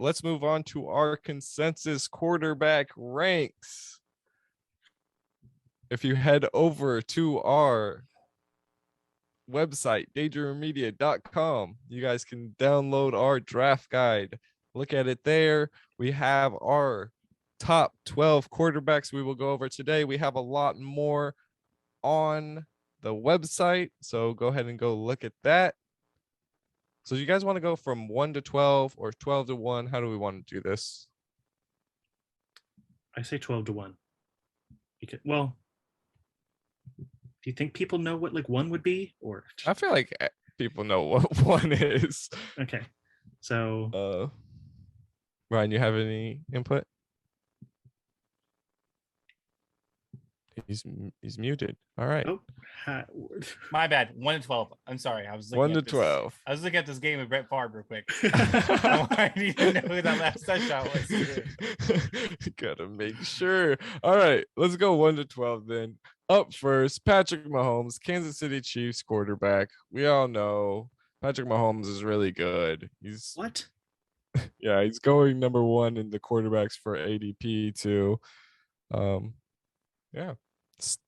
let's move on to our consensus quarterback ranks. If you head over to our website, daydreammedia.com, you guys can download our draft guide. Look at it there. We have our top 12 quarterbacks we will go over today. We have a lot more on the website, so go ahead and go look at that. So you guys want to go from 1 to 12 or 12 to 1? How do we want to do this? I say 12 to 1. Because, well, do you think people know what like 1 would be? Or I feel like people know what 1 is. Okay. So Ryan, you have any input? He's muted. All right. Oh, my bad. 1 to 12. I'm sorry. I was looking 1 at to this. 12. I was looking at this game with Brett Favre real quick. I need to know who that last touchdown was. Gotta make sure. All right, let's go 1 to 12 then. Up first, Patrick Mahomes, Kansas City Chiefs quarterback. We all know Patrick Mahomes is really good. He's what? Yeah, he's going number 1 in the quarterbacks for ADP too. Yeah,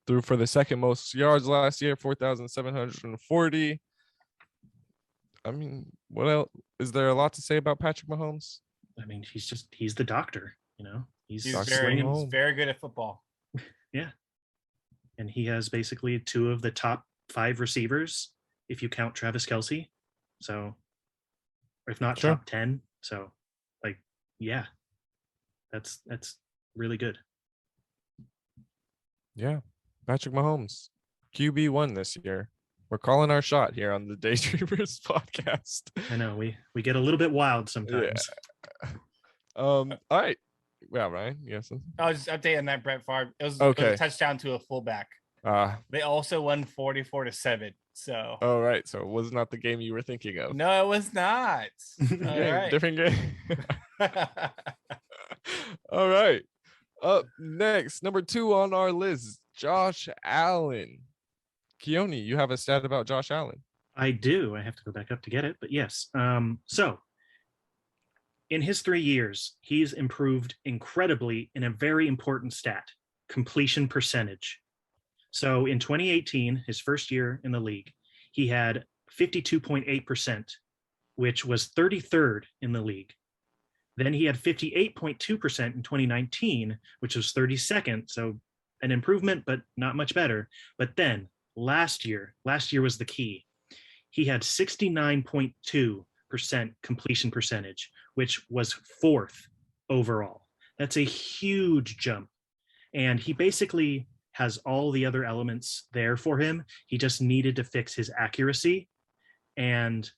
threw for the second most yards last year, 4,740. I mean, what else? Is there a lot to say about Patrick Mahomes? I mean, he's the doctor, you know. He's very good at football. Yeah. And he has basically 2 of the top 5 receivers, if you count Travis Kelce. So, or if not top 10. So, like, yeah, that's really good. Yeah, Patrick Mahomes, QB1 this year. We're calling our shot here on the Daydreamers podcast. I know we get a little bit wild sometimes. Yeah. All right. Yeah, Ryan. Yes. I was just updating that Brett Favre. It was a touchdown to a fullback. They also won 44-7. So. All right. So it was not the game you were thinking of. No, it was not. Different game. All right. Up next, number 2 on our list, Josh Allen. Keone, you have a stat about Josh Allen. I do. I have to go back up to get it, but yes. So in his 3 years, he's improved incredibly in a very important stat, completion percentage. So in 2018, his first year in the league, he had 52.8%, which was 33rd in the league. Then he had 58.2% in 2019, which was 32nd. So an improvement, but not much better. But then last year was the key. He had 69.2% completion percentage, which was 4th overall. That's a huge jump. And he basically has all the other elements there for him. He just needed to fix his accuracy. And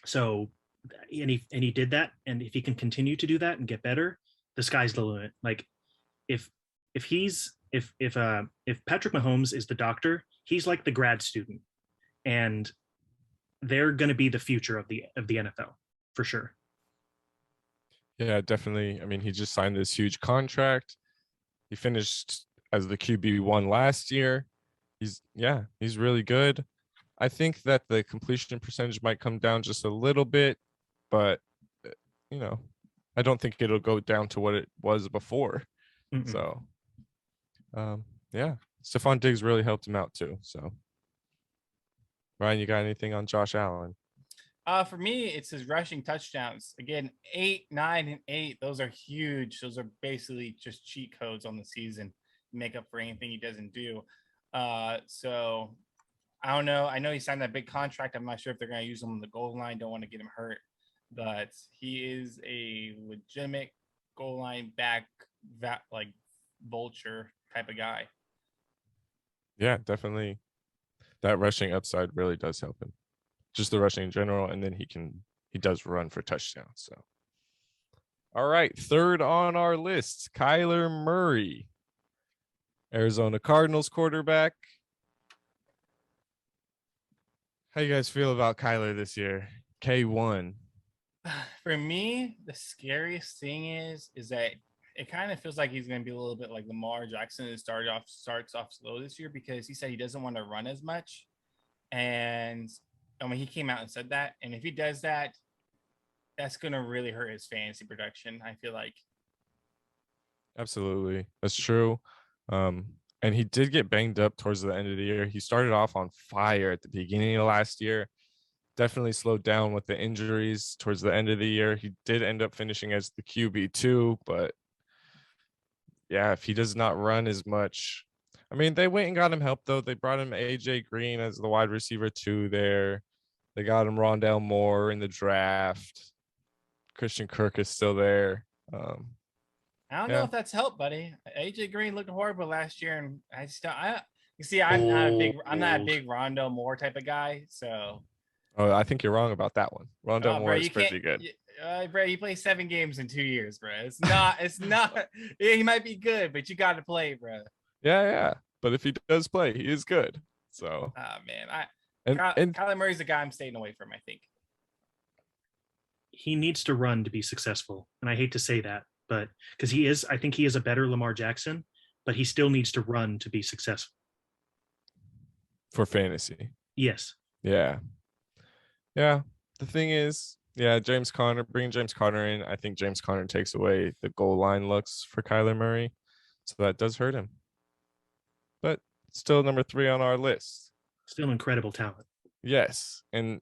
so, and he did that. And if he can continue to do that and get better, the sky's the limit. Like if Patrick Mahomes is the doctor, he's like the grad student, and they're going to be the future of the NFL for sure. Yeah, definitely. I mean, he just signed this huge contract. He finished as the QB1 last year. He's really good. I think that the completion percentage might come down just a little bit, but I don't think it'll go down to what it was before. Mm-mm. So, yeah, Stephon Diggs really helped him out too. So, Ryan, you got anything on Josh Allen? For me, it's his rushing touchdowns. Again, 8, 9, and 8. Those are huge. Those are basically just cheat codes on the season, make up for anything he doesn't do. So I don't know. I know he signed that big contract. I'm not sure if they're going to use him on the goal line. Don't want to get him hurt, but he is a legitimate goal line back, like vulture type of guy. Yeah, definitely. That rushing upside really does help him. Just the rushing in general, and then he does run for touchdowns. So, all right, 3rd on our list, Kyler Murray, Arizona Cardinals quarterback. How you guys feel about Kyler this year? K1. For me, the scariest thing is that it kind of feels like he's going to be a little bit like Lamar Jackson and starts off slow this year, because he said he doesn't want to run as much. And I mean, he came out and said that. And if he does that, that's going to really hurt his fantasy production, I feel like. Absolutely. That's true. And he did get banged up towards the end of the year. He started off on fire at the beginning of last year. Definitely slowed down with the injuries towards the end of the year. He did end up finishing as the QB2, but yeah, if he does not run as much. I mean, they went and got him help though. They brought him AJ Green as the wide receiver 2 there. They got him Rondale Moore in the draft. Christian Kirk is still there. I don't know Yeah. if that's helped, buddy. AJ Green looked horrible last year, and you see, I'm not a big Rondo Moore type of guy. So, Oh, I think you're wrong about that one. Rondale Moore bro, is you can't, pretty good. bro. You play 7 games in 2 years, bro. It's not. Yeah, he might be good, but you got to play, bro. Yeah. But if he does play, he is good. So, Man, Kyler Murray's the guy I'm staying away from, I think. He needs to run to be successful. And I hate to say that, but because I think he is a better Lamar Jackson, but he still needs to run to be successful. For fantasy. Yes. Yeah. Yeah. The thing is, yeah, bringing James Conner in, I think James Conner takes away the goal line looks for Kyler Murray. So that does hurt him. But still number 3 on our list. Still incredible talent. Yes. And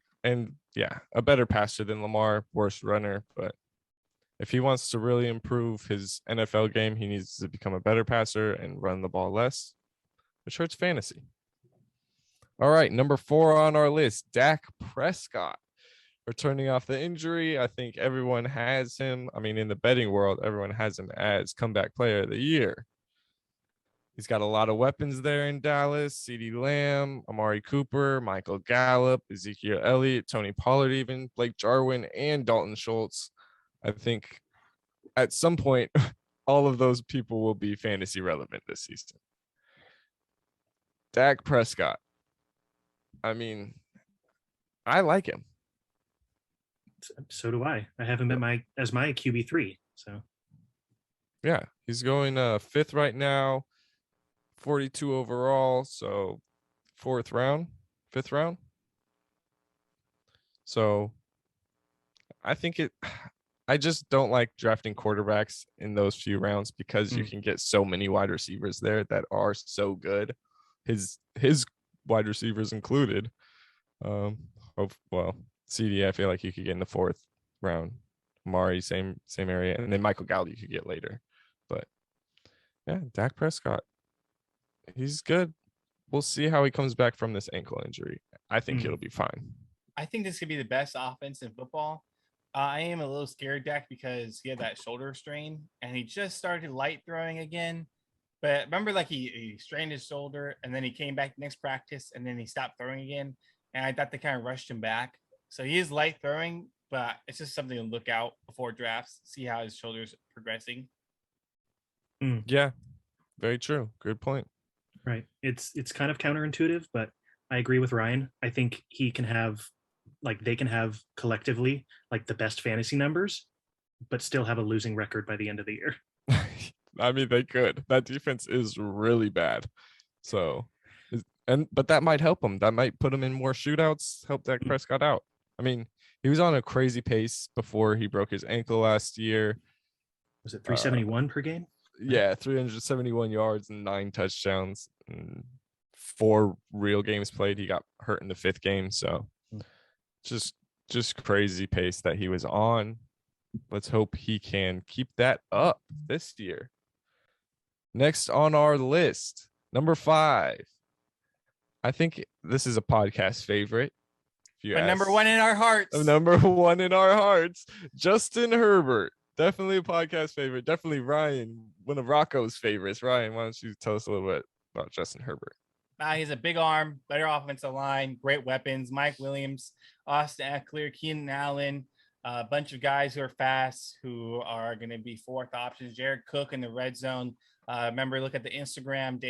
yeah, a better passer than Lamar, worse runner. But if he wants to really improve his NFL game, he needs to become a better passer and run the ball less, which hurts fantasy. All right, number 4 on our list, Dak Prescott. Returning off the injury, I think everyone has him. I mean, in the betting world, everyone has him as comeback player of the year. He's got a lot of weapons there in Dallas. CeeDee Lamb, Amari Cooper, Michael Gallup, Ezekiel Elliott, Tony Pollard even, Blake Jarwin, and Dalton Schultz. I think at some point, all of those people will be fantasy relevant this season. Dak Prescott. I mean, I like him. So do I. I have him as my QB3. So yeah, he's going 5th right now, 42 overall. So 5th round. So I just don't like drafting quarterbacks in those few rounds because you can get so many wide receivers there that are so good. His wide receivers included. CD, I feel like you could get in the 4th round. Amari, same area, and then Michael Gallup you could get later. But yeah, Dak Prescott, he's good. We'll see how he comes back from this ankle injury. I think he'll be fine. I think this could be the best offense in football. I am a little scared, Dak, because he had that shoulder strain and he just started light throwing again. But remember, like he strained his shoulder and then he came back next practice and then he stopped throwing again. And I thought they kind of rushed him back. So he is light throwing, but it's just something to look out before drafts, see how his shoulder's progressing. Yeah, very true. Good point. Right. It's kind of counterintuitive, but I agree with Ryan. I think they can have collectively like the best fantasy numbers, but still have a losing record by the end of the year. I mean, they could. That defense is really bad. So, but that might help him. That might put him in more shootouts, help Dak Prescott out. I mean, he was on a crazy pace before he broke his ankle last year. Was it 371 per game? Yeah, 371 yards and 9 touchdowns. And 4 real games played. He got hurt in the 5th game. So just crazy pace that he was on. Let's hope he can keep that up this year. Next on our list, number 5. I think this is a podcast favorite. But number 1 in our hearts. Number 1 in our hearts, Justin Herbert. Definitely a podcast favorite. Definitely Ryan, one of Rocco's favorites. Ryan, why don't you tell us a little bit about Justin Herbert? He's a big arm, better offensive line, great weapons. Mike Williams, Austin Eckler, Keenan Allen, a bunch of guys who are fast, who are going to be 4th options. Jared Cook in the red zone. Remember, look at the Instagram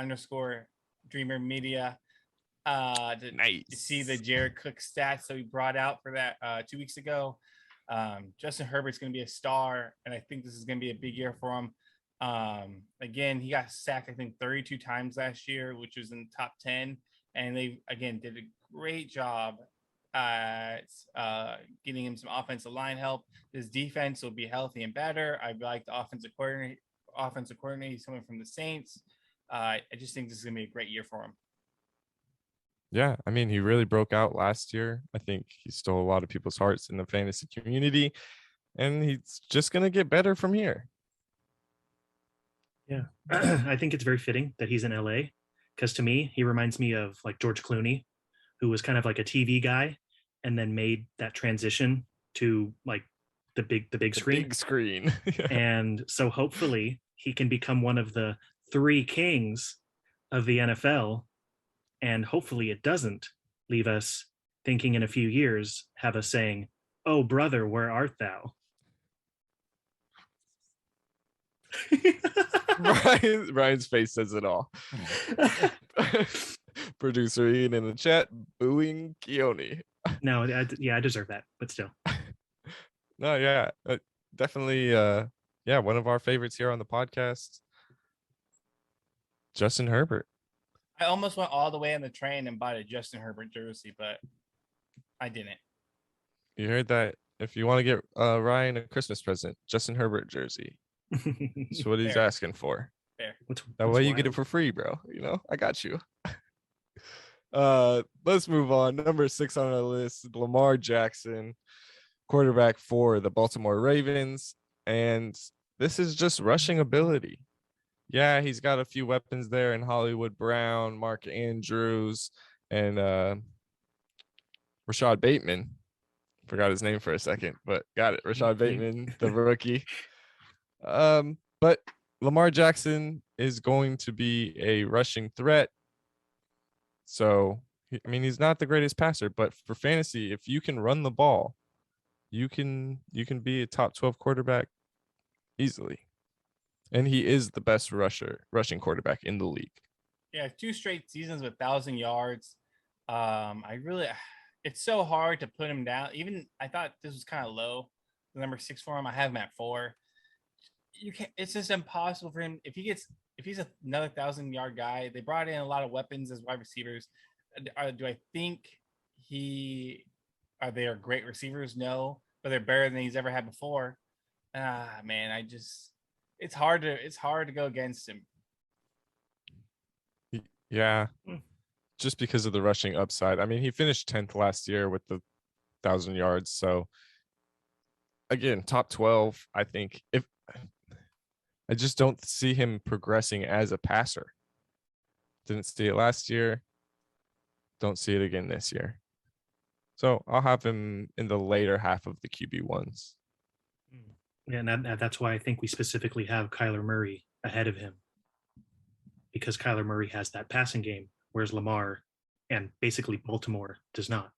_Dreamer Media to see the Jared Cook stats that we brought out for that 2 weeks ago. Justin Herbert's going to be a star, and I think this is going to be a big year for him. Again, he got sacked, I think, 32 times last year, which was in the top 10. And they, again, did a great job getting him some offensive line help. His defense will be healthy and better. I like the offensive coordinator. He's coming from the Saints. I just think this is going to be a great year for him. Yeah, I mean, he really broke out last year. I think he stole a lot of people's hearts in the fantasy community, and he's just going to get better from here. Yeah. I think it's very fitting that he's in LA, because to me, he reminds me of like George Clooney, who was kind of like a TV guy and then made that transition to like the big screen. Big screen. Yeah. And so hopefully he can become one of the three kings of the NFL. And hopefully it doesn't leave us thinking in a few years, have us saying, "Oh, brother, where art thou?" Ryan's face says it all. Producer Ian in the chat booing Keone. No, I deserve that, but still. No, yeah, definitely. Yeah, one of our favorites here on the podcast, Justin Herbert. I almost went all the way on the train and bought a Justin Herbert jersey, but I didn't. You heard that? If you want to get Ryan a Christmas present, Justin Herbert jersey. That's what he's asking for. Fair. That way you get it for free, bro. You know, I got you. Let's move on. Number 6 on our list, Lamar Jackson, quarterback for the Baltimore Ravens. And this is just rushing ability. Yeah, he's got a few weapons there in Hollywood Brown, Mark Andrews, and Rashad Bateman. Forgot his name for a second, but got it. Rashad Bateman, the rookie. But Lamar Jackson is going to be a rushing threat. So, I mean, he's not the greatest passer, but for fantasy, if you can run the ball, you can be a top 12 quarterback easily. And he is the best rushing quarterback in the league. Yeah, 2 straight seasons with 1,000 yards. It's so hard to put him down. Even I thought this was kind of low, the number 6 for him. I have him at 4. You can't. It's just impossible for him if he's another 1,000-yard guy. They brought in a lot of weapons as wide receivers. Do I think they are great receivers? No, but they're better than he's ever had before. Man, it's hard to go against him. Yeah, just because of the rushing upside. I mean, he finished 10th last year with the 1,000 yards. So again, top 12. I think I just don't see him progressing as a passer. Didn't see it last year. Don't see it again this year. So I'll have him in the later half of the QB1s. Yeah, and that's why I think we specifically have Kyler Murray ahead of him, because Kyler Murray has that passing game, whereas Lamar and basically Baltimore does not.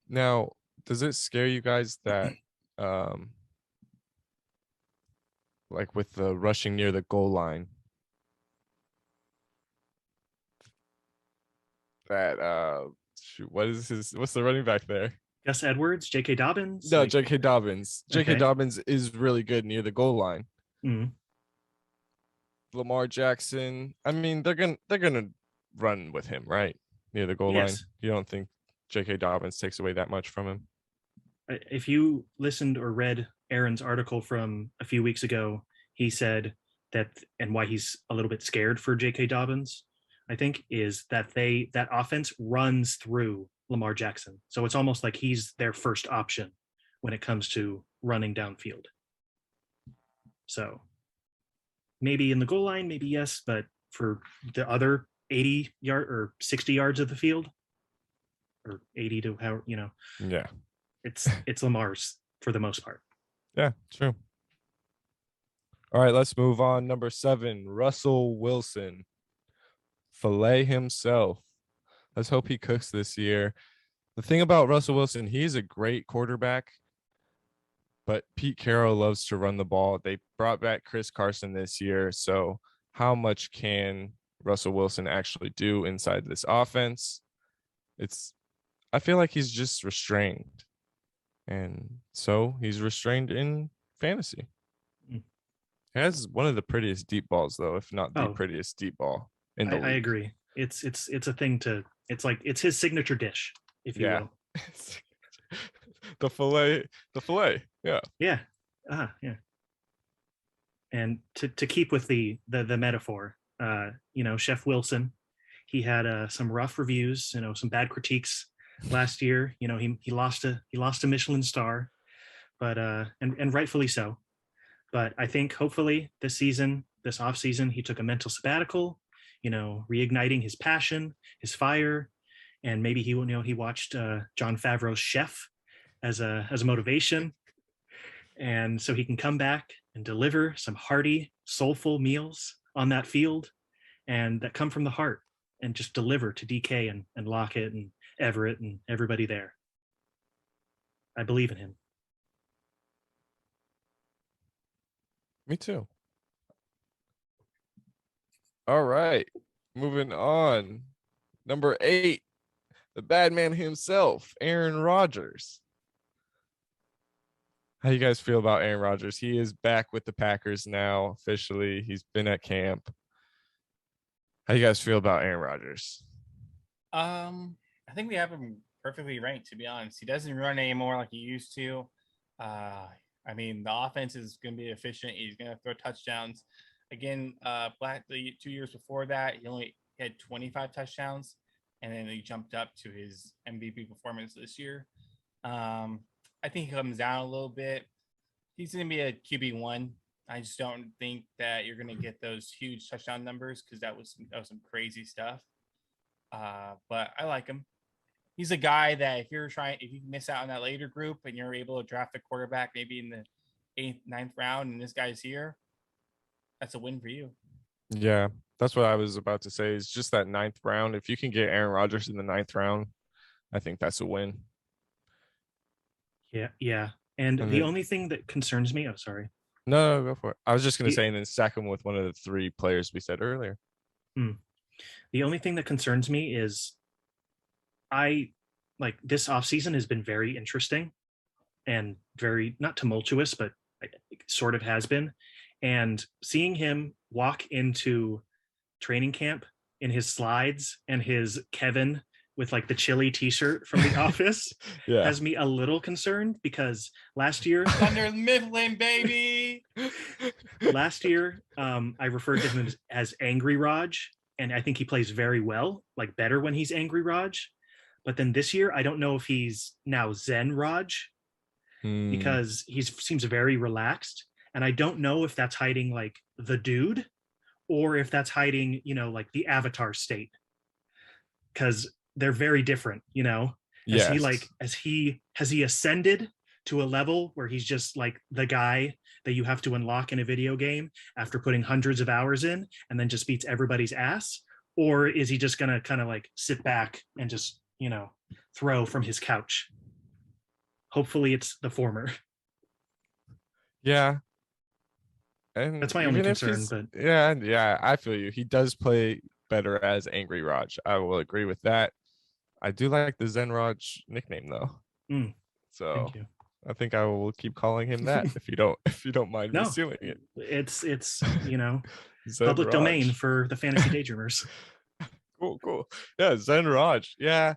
Now, does it scare you guys that like with the rushing near the goal line, that what's the running back there? Gus Edwards, J.K. Dobbins? No, J.K. Dobbins. J.K. Okay. Dobbins is really good near the goal line. Mm-hmm. Lamar Jackson, I mean, they're gonna run with him, right? Near the goal line. You don't think J.K. Dobbins takes away that much from him? If you listened or read Aaron's article from a few weeks ago, he said that, and why he's a little bit scared for J.K. Dobbins, I think, is that that offense runs through Lamar Jackson. So it's almost like he's their first option when it comes to running downfield. So maybe in the goal line, maybe yes, but for the other 80 yard or 60 yards of the field, or 80 to how, Yeah, it's Lamar's for the most part. Yeah, true. All right, let's move on. Number 7, Russell Wilson. Filet himself. Let's hope he cooks this year. The thing about Russell Wilson, he's a great quarterback, but Pete Carroll loves to run the ball. They brought back Chris Carson this year. So how much can Russell Wilson actually do inside this offense? I feel like he's just restrained. And so he's restrained in fantasy. He has one of the prettiest deep balls, though, if not the prettiest deep ball in the league. I agree. It's a thing to. It's like it's his signature dish, if you Yeah. will. The fillet. Yeah. Yeah. Yeah. And to keep with the metaphor, Chef Wilson, he had some rough reviews, some bad critiques last year. He lost a Michelin star, but and rightfully so. But I think hopefully this off season, he took a mental sabbatical, reigniting his passion, his fire, and maybe he watched Jon Favreau's Chef as a motivation, and so he can come back and deliver some hearty, soulful meals on that field, and that come from the heart, and just deliver to DK and Lockett and Everett and everybody there. I believe in him. Me too. All right. Moving on. Number 8, the bad man himself, Aaron Rodgers. How you guys feel about Aaron Rodgers? He is back with the Packers now, officially. He's been at camp. How you guys feel about Aaron Rodgers? I think we have him perfectly ranked, to be honest. He doesn't run anymore like he used to. I mean, the offense is going to be efficient. He's going to throw touchdowns. Again, the 2 years before that, he only had 25 touchdowns, and then he jumped up to his MVP performance this year. I think he comes down a little bit. He's going to be a QB1. I just don't think that you're going to get those huge touchdown numbers because that was some crazy stuff. But I like him. He's a guy that if you miss out on that later group and you're able to draft a quarterback maybe in the 8th, 9th round, and this guy's here, that's a win for you. Yeah, that's what I was about to say. It's just that 9th round. If you can get Aaron Rodgers in the 9th round, I think that's a win. Yeah. And the only thing that concerns me, sorry. No, go for it. I was just going to say, and then stack him with one of the 3 players we said earlier. The only thing that concerns me is this offseason has been very interesting and very not tumultuous, but it sort of has been. And seeing him walk into training camp in his slides and his Kevin with like the chili t-shirt from The Office has me a little concerned because last year Thunder Mifflin, baby. Last year, I referred to him as Angry Raj, and I think he plays very well, like better when he's Angry Raj. But then this year, I don't know if he's now Zen Raj because he seems very relaxed, and I don't know if that's hiding like the dude or if that's hiding, like the avatar state, because they're very different, Yes. Has he ascended to a level where he's just like the guy that you have to unlock in a video game after putting hundreds of hours in and then just beats everybody's ass? Or is he just gonna kind of like sit back and just, throw from his couch? Hopefully it's the former. Yeah. And that's my only concern. But yeah, I feel you. He does play better as Angry Raj. I will agree with that. I do like the Zen Raj nickname though. So thank you. I think I will keep calling him that if you don't mind me stealing it. It's public domain for the Fantasy Daydreamers. Cool. Yeah, Zen Raj. Yeah.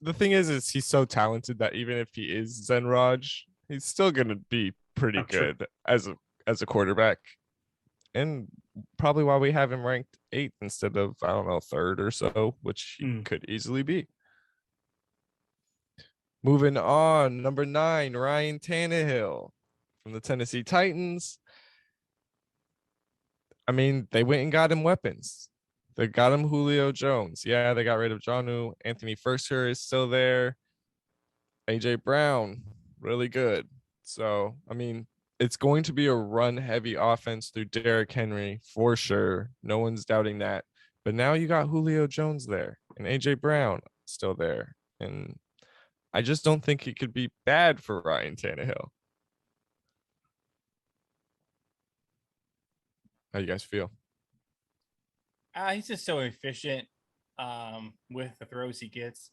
The thing is he's so talented that even if he is Zen Raj, he's still gonna be pretty good as a quarterback. And probably why we have him ranked 8th instead of, I don't know, 3rd or so, which he could easily be. Moving on, number 9, Ryan Tannehill from the Tennessee Titans. I mean, they went and got him weapons. They got him Julio Jones. Yeah, they got rid of Jonnu. Anthony Firkser is still there. AJ Brown, really good. So, I mean, it's going to be a run-heavy offense through Derrick Henry for sure. No one's doubting that. But now you got Julio Jones there and AJ Brown still there. And I just don't think it could be bad for Ryan Tannehill. How you guys feel? He's just so efficient with the throws he gets.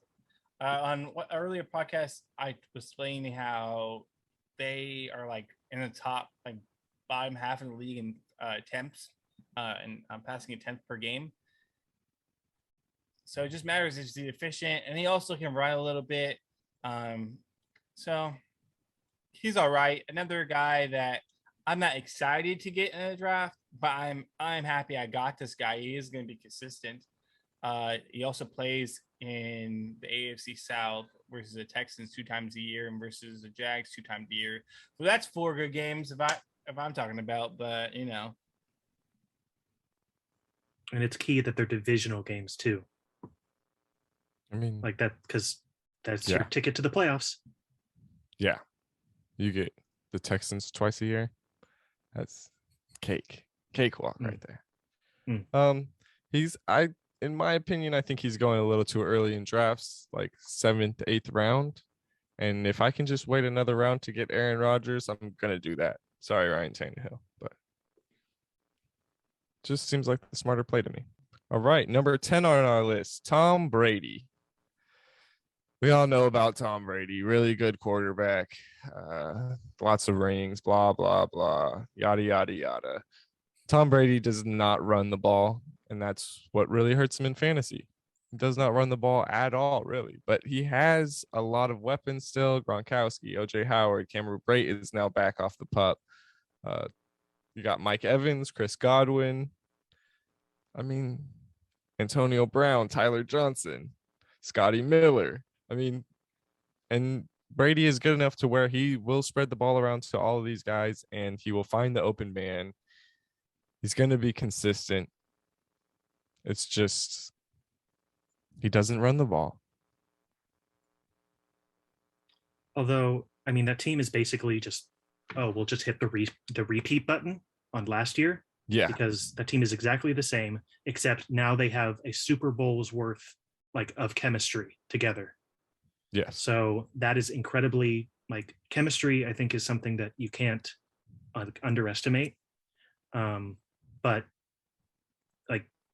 On what earlier podcast, I was explaining how they are like in the top, like bottom half of the league in attempts and passing attempts per game. So it just matters is he efficient, and he also can run a little bit. So he's all right. Another guy that I'm not excited to get in a draft, but I'm happy I got this guy. He is going to be consistent. He also plays in the AFC South versus the Texans 2 times a year and versus the Jags 2 times a year. So that's 4 good games if I'm talking about, but you know. And it's key that they're divisional games too. I mean, Like that, because that's Yeah. your ticket to the playoffs. yeah, you get the Texans twice a year. That's cakewalk Mm. right there. Mm. In my opinion, I think he's going a little too early in drafts, like 7th, 8th round. And if I can just wait another round to get Aaron Rodgers, I'm gonna do that. Sorry, Ryan Tannehill, but just seems like the smarter play to me. All right, number 10 on our list, Tom Brady. We all know about Tom Brady, really good quarterback, lots of rings, blah, blah, blah, yada, yada, yada. Tom Brady does not run the ball, and that's what really hurts him in fantasy. He does not run the ball at all, really, but he has a lot of weapons still. Gronkowski, OJ Howard, Cameron Brate is now back off the pup. You got Mike Evans, Chris Godwin. I mean, Antonio Brown, Tyler Johnson, Scotty Miller. I mean, and Brady is good enough to where he will spread the ball around to all of these guys and he will find the open man. He's going to be consistent. It's just he doesn't run the ball. Although, I mean, that team is basically just, we'll just hit the repeat button on last year. Yeah. Because that team is exactly the same, except now they have a Super Bowl's worth of chemistry together. Yes. So that is incredibly chemistry, I think, is something that you can't underestimate. But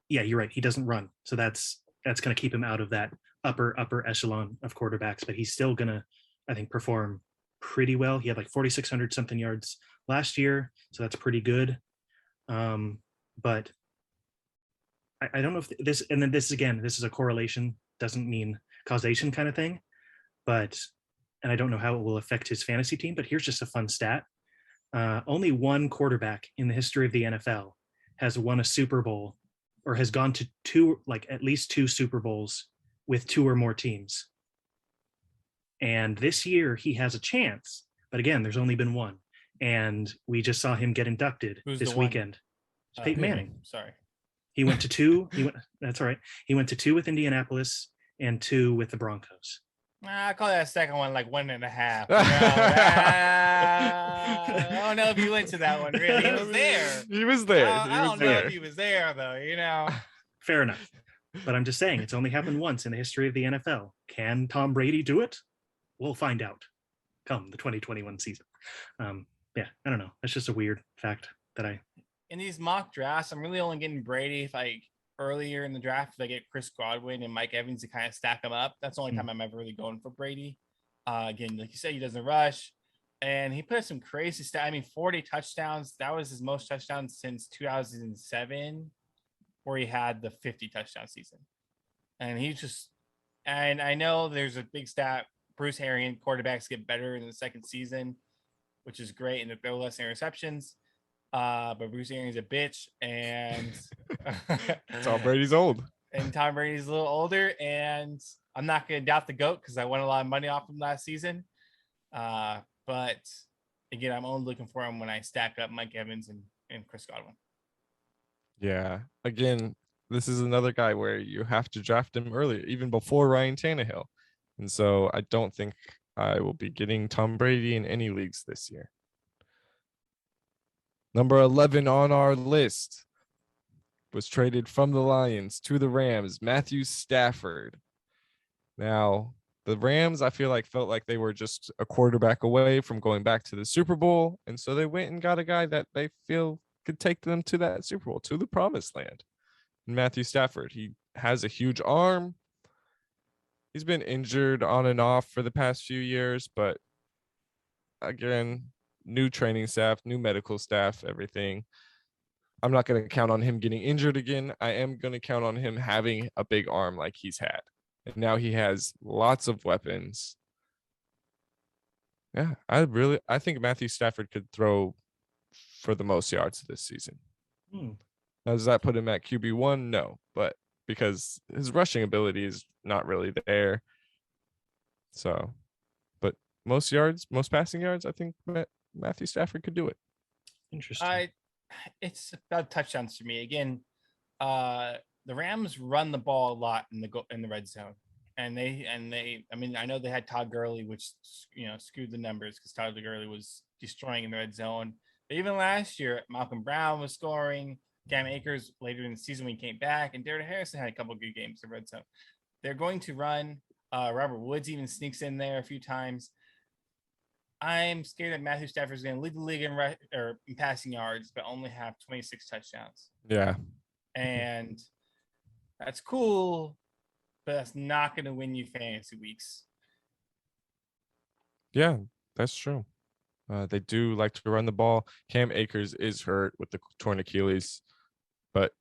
yeah, you're right. He doesn't run. So that's going to keep him out of that upper echelon of quarterbacks, but he's still going to, I think, perform pretty well. He had 4,600 something yards last year. So that's pretty good. But I don't know if this, and then this is a correlation, doesn't mean causation kind of thing, and I don't know how it will affect his fantasy team, but here's just a fun stat. Only one quarterback in the history of the NFL has won a Super Bowl or has gone to at least 2 Super Bowls with 2 or more teams. And this year he has a chance, but again, there's only been one. And we just saw him get inducted this weekend. Peyton Manning. Sorry. He went to 2. That's all right. He went to 2 with Indianapolis and 2 with the Broncos. I call that second one 1.5. I don't know if you went to that one, really. He was there. He was there. I don't know if he was there, though, Fair enough. But I'm just saying, it's only happened once in the history of the NFL. Can Tom Brady do it? We'll find out come the 2021 season. Yeah, I don't know. That's just a weird fact that in these mock drafts, I'm really only getting Brady if earlier in the draft, if I get Chris Godwin and Mike Evans to kind of stack them up. That's the only time I'm ever really going for Brady. Again, like you said, he doesn't rush. And he put some crazy stats. I mean, 40 touchdowns. That was his most touchdowns since 2007, where he had the 50 touchdown season. And and I know there's a big stat. Bruce Arians, quarterbacks get better in the second season, which is great, and they throw less interceptions. But Bruce Arians is a bitch, and Tom Brady's old. And Tom Brady's a little older, and I'm not going to doubt the GOAT because I won a lot of money off him last season. But again, I'm only looking for him when I stack up Mike Evans and Chris Godwin. Yeah. Again, this is another guy where you have to draft him earlier, even before Ryan Tannehill. And so I don't think I will be getting Tom Brady in any leagues this year. Number 11 on our list was traded from the Lions to the Rams, Matthew Stafford. Now, the Rams, I feel felt like they were just a quarterback away from going back to the Super Bowl. And so they went and got a guy that they feel could take them to that Super Bowl, to the promised land. And Matthew Stafford, he has a huge arm. He's been injured on and off for the past few years, but again, new training staff, new medical staff, everything. I'm not going to count on him getting injured again. I am going to count on him having a big arm like he's had. And now he has lots of weapons. Yeah, I think Matthew Stafford could throw for the most yards this season. Now, does that put him at QB1? No, but because his rushing ability is not really there. So, but most passing yards, I think Matthew Stafford could do it. Interesting. It's about touchdowns for me. Again, the Rams run the ball a lot in the red zone. And they, I mean, I know they had Todd Gurley, which, skewed the numbers because Todd Gurley was destroying in the red zone. But even last year, Malcolm Brown was scoring. Cam Akers later in the season when he came back, and Derrick Harrison had a couple of good games in red zone. They're going to run. Robert Woods even sneaks in there a few times. I'm scared that Matthew Stafford is going to lead the league in passing yards, but only have 26 touchdowns. Yeah. And that's cool, but that's not going to win you fantasy weeks. Yeah, that's true. They do like to run the ball. Cam Akers is hurt with the torn Achilles, but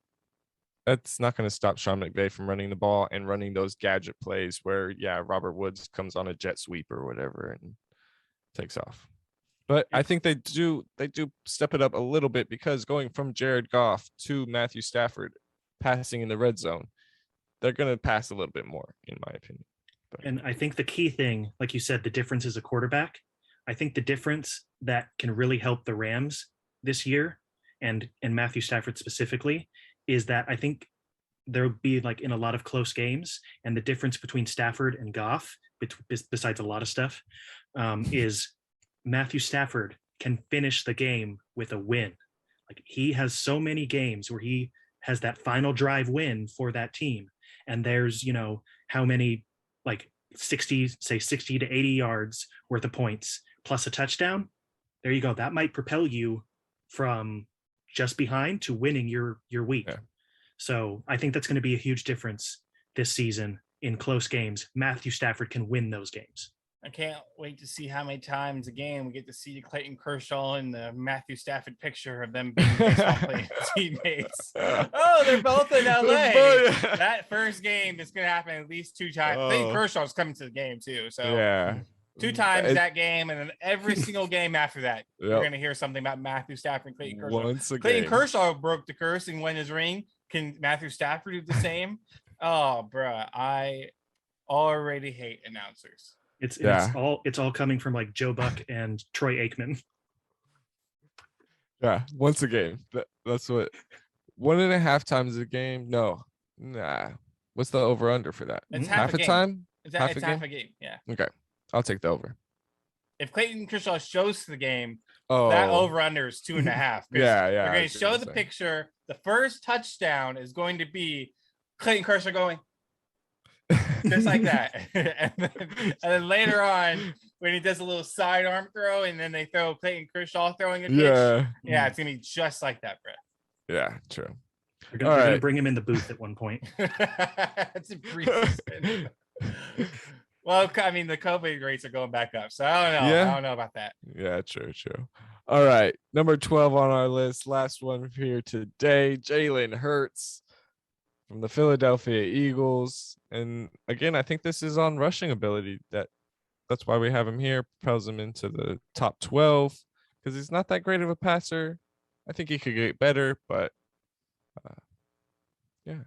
that's not going to stop Sean McVay from running the ball and running those gadget plays where, Robert Woods comes on a jet sweep or whatever and takes off. But I think they do step it up a little bit because going from Jared Goff to Matthew Stafford passing in the red zone, they're going to pass a little bit more, in my opinion. But. And I think the key thing, like you said, the difference is a quarterback. I think the difference that can really help the Rams this year and Matthew Stafford specifically is that I think there'll be like in a lot of close games, and the difference between Stafford and Goff, besides a lot of stuff, is Matthew Stafford can finish the game with a win. Like he has so many games where he has that final drive win for that team. And there's, how many, like 60 to 80 yards worth of points plus a touchdown. There you go. That might propel you from just behind to winning your week. Yeah. So I think that's going to be a huge difference this season in close games. Matthew Stafford can win those games. I can't wait to see how many times a game we get to see Clayton Kershaw in the Matthew Stafford picture of them being baseball playing teammates. Oh, they're both in LA. That first game is going to happen at least 2 times. Clayton Kershaw's coming to the game too. So 2 times that game, and then every single game after that, you're going to hear something about Matthew Stafford and Clayton Kershaw. Clayton Kershaw broke the curse and won his ring. Can Matthew Stafford do the same? Oh, bruh, I already hate announcers. It's all coming from like Joe Buck and Troy Aikman. Yeah, once a game. That's what 1.5 times a game. No, what's the over under for that? It's half a time. It's half a game. Yeah. Okay, I'll take the over. If Clayton Kershaw shows to the game, that over under is 2.5. Yeah. They're going to show the picture. The first touchdown is going to be Clayton Kershaw going. Just like that. and then later on, when he does a little sidearm throw and then they throw Clayton Kershaw throwing a pitch. Yeah, it's going to be just like that, bro. Yeah, true. We're going to bring him in the booth at one point. That's a preseason. Well, I mean, the COVID rates are going back up, so I don't know. I don't know about that. Yeah, true. All right, number 12 on our list. Last one here today, Jalen Hurts from the Philadelphia Eagles. And again, I think this is on rushing ability. That's why we have him here. Propels him into the top 12 because he's not that great of a passer. I think he could get better, but that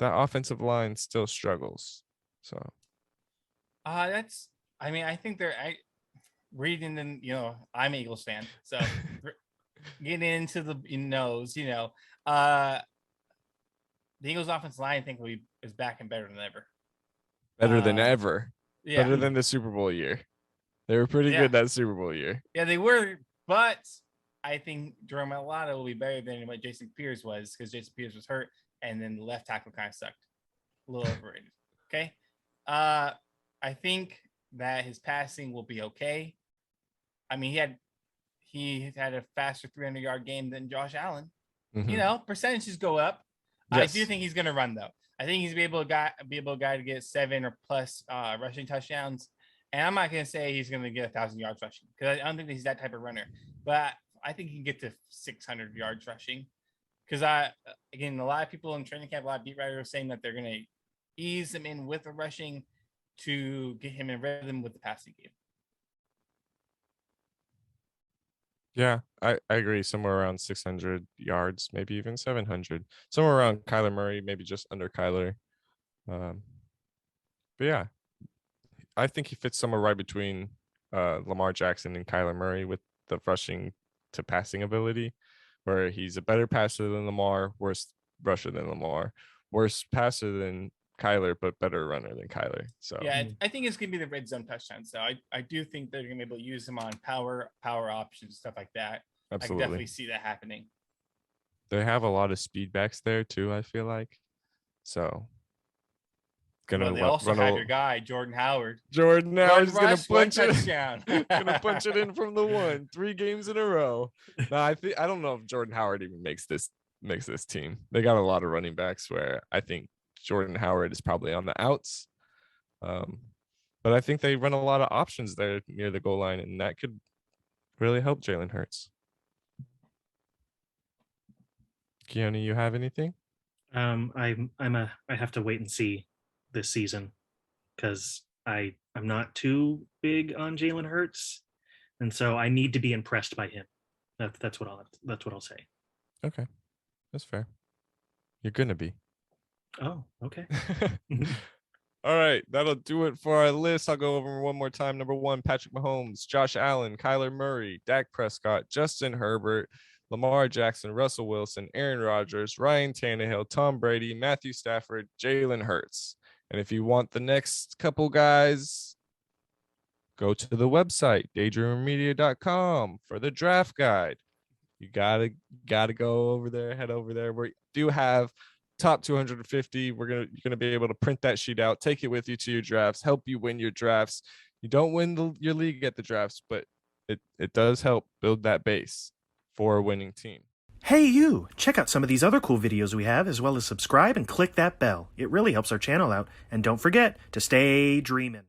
offensive line still struggles. So I think they're reading in, I'm an Eagles fan, so getting into the nose, the Eagles' offensive line, I think, is back and better than ever. Better than ever. Yeah. Better than the Super Bowl year. They were pretty good that Super Bowl year. Yeah, they were. But I think Jerome Alata will be better than what Jason Pierce was because Jason Pierce was hurt, and then the left tackle kind of sucked. A little overrated. Okay. I think that his passing will be okay. I mean, he had a faster 300-yard game than Josh Allen. Mm-hmm. Percentages go up. Yes. I do think he's going to run, though. I think he's be able to get 7 or plus rushing touchdowns. And I'm not going to say he's going to get 1,000 yards rushing because I don't think he's that type of runner. But I think he can get to 600 yards rushing. Because again, a lot of people in training camp, a lot of beat writers are saying that they're going to ease him in with the rushing to get him in rhythm with the passing game. Yeah, I agree. Somewhere around 600 yards, maybe even 700. Somewhere around Kyler Murray, maybe just under Kyler. But yeah, I think he fits somewhere right between Lamar Jackson and Kyler Murray with the rushing to passing ability, where he's a better passer than Lamar, worse rusher than Lamar, worse passer than Kyler, but better runner than Kyler. So yeah, I think it's gonna be the red zone touchdowns. So I do think they're gonna be able to use him on power options, stuff like that. absolutely, I can definitely see that happening. they have a lot of speed backs there too, I feel like. So Well, they also have your guy Jordan Howard. Jordan Howard's gonna punch it. Touchdown. Gonna punch it in from the 1, 3 games in a row. No, I don't know if Jordan Howard even makes this team. They got a lot of running backs where I think Jordan Howard is probably on the outs. But I think they run a lot of options there near the goal line, and that could really help Jalen Hurts. Keone, you have anything? I have to wait and see this season because I'm not too big on Jalen Hurts, and so I need to be impressed by him. That's what I'll say. Okay, that's fair. You're gonna be. Oh, okay. All right, that'll do it for our list. I'll go over one more time. Number 1, Patrick Mahomes, Josh Allen, Kyler Murray, Dak Prescott, Justin Herbert, Lamar Jackson, Russell Wilson, Aaron Rodgers, Ryan Tannehill, Tom Brady, Matthew Stafford, Jalen Hurts. And if you want the next couple guys, go to the website, daydreamermedia.com, for the draft guide. You gotta go over there, head over there. We do have top 250. You're gonna be able to print that sheet out, take it with you to your drafts, help you win your drafts. You don't win your league at the drafts, but it does help build that base for a winning team. Hey you! Check out some of these other cool videos we have, as well as subscribe and click that bell. It really helps our channel out. And don't forget to stay dreamin'.